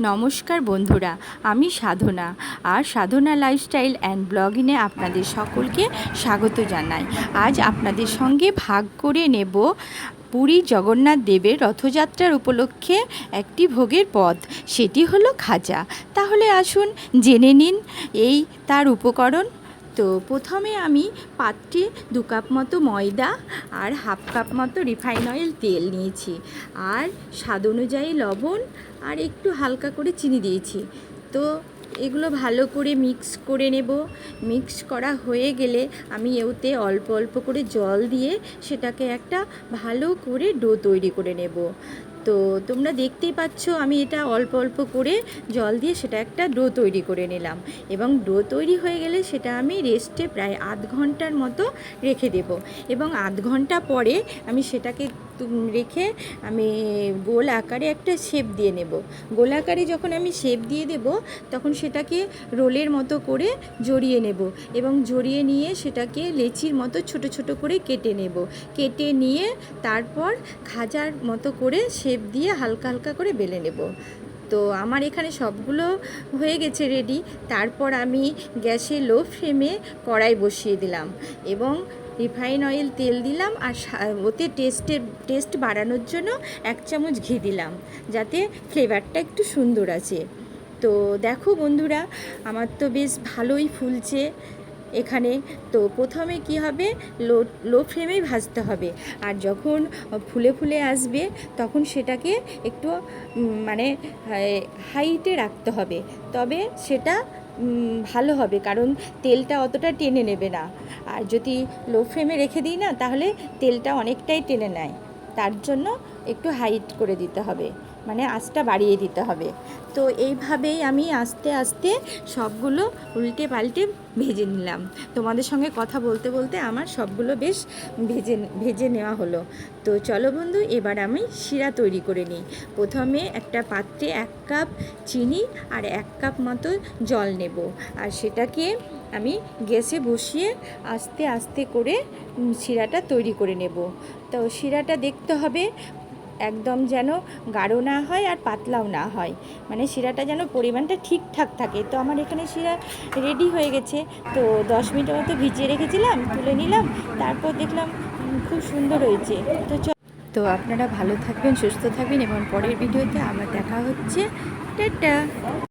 নমস্কার বন্ধুরা, আমি সাধনা। আর সাধনা লাইফস্টাইল অ্যান্ড ব্লগিংয়ে আপনাদের সকলকে স্বাগত জানাই। আজ আপনাদের সঙ্গে ভাগ করে নেব পুরী জগন্নাথ দেবের রথযাত্রার উপলক্ষে একটি ভোগের পদ, সেটি হলো খাজা। তাহলে আসুন জেনে নিন এই তার উপকরণ। তো প্রথমে আমি পাত্রে 2 কাপ মতো ময়দা আর হাফ কাপ মতো রিফাইন অয়েল তেল নিয়েছি, আর স্বাদ অনুযায়ী লবণ আর একটু হালকা করে চিনি দিয়েছি। তো এগুলো ভালো করে মিক্স করে নেব। মিক্স করা হয়ে গেলে আমি এতে অল্প অল্প করে জল দিয়ে সেটাকে একটা ভালো করে ডো তৈরি করে নেব। তো তোমরা দেখতেই পাচ্ছ আমি এটা অল্প অল্প করে জল দিয়ে সেটা একটা ডো তৈরি করে নিলাম, এবং ডো তৈরি হয়ে গেলে সেটা আমি রেস্টে প্রায় আধ ঘন্টার মতো রেখে দেব। এবং আধ ঘন্টা পরে আমি সেটাকে রেখে আমি গোল আকারে একটা শেপ দিয়ে নেব। গোল আকারে যখন আমি শেপ দিয়ে দেব তখন সেটাকে রোলের মতো করে জড়িয়ে নেব, এবং জড়িয়ে নিয়ে সেটাকে লেচির মতো ছোট ছোট করে কেটে নেব। কেটে নিয়ে তারপর খাজার মতো করে শেপ দিয়ে হালকা হালকা করে বেলে নেব। তো আমার এখানে সবগুলো হয়ে গেছে রেডি। তারপর আমি গ্যাসে লো ফ্লেমে কড়াই বসিয়ে দিলাম এবং রিফাইন অয়েল তেল দিলাম, আর ওতে টেস্ট বাড়ানোর জন্য 1 চামচ ঘি দিলাম, যাতে ফ্লেভারটা একটু সুন্দর আছে। তো দেখো বন্ধুরা, আমার তো বেশ ভালোই ফুলছে এখানে। তো প্রথমে কি হবে, লো ফ্লেমেই ভাজতে হবে, আর যখন ফুলে ফুলে আসবে তখন সেটাকে একটু মানে হাইটে রাখতে হবে, তবে সেটা ভালো হবে, কারণ তেলটা অতটা টেনে নেবে না। আর যদি লো ফ্লেমে রেখে দিই না, তাহলে তেলটা অনেকটাই টেনে নেয়। তার জন্য একটু হাইট করে দিতে হবে, মানে আঁচটা বাড়িয়ে দিতে হবে। তো এইভাবেই আমি আস্তে আস্তে সবগুলো উল্টে পাল্টে ভেজে নিলাম। তোমাদের সঙ্গে কথা বলতে বলতে আমার সবগুলো বেশ ভেজে নেওয়া হলো। তো চলো বন্ধু, এবার আমি শিরা তৈরি করে নিই। প্রথমে একটা পাত্রে 1 কাপ চিনি আর 1 কাপ মতো জল নেব, আর সেটাকে আমি গ্যাসে বসিয়ে আস্তে আস্তে করে শিরাটা তৈরি করে নেব। তো শিরাটা দেখতে হবে একদম যেন গাঢ় না হয় আর পাতলাও না হয়, মানে শিরাটা যেন পরিমাণটা ঠিকঠাক থাকে। তো আমার এখানে শিরা রেডি হয়ে গেছে। তো 10 মিনিটের মতো ভিজিয়ে রেখেছিলাম, তুলে নিলাম, তারপর দেখলাম খুব সুন্দর হয়েছে। তো আপনারা ভালো থাকবেন, সুস্থ থাকবেন, এবং পরের ভিডিওতে আবার দেখা হচ্ছে। টাটা।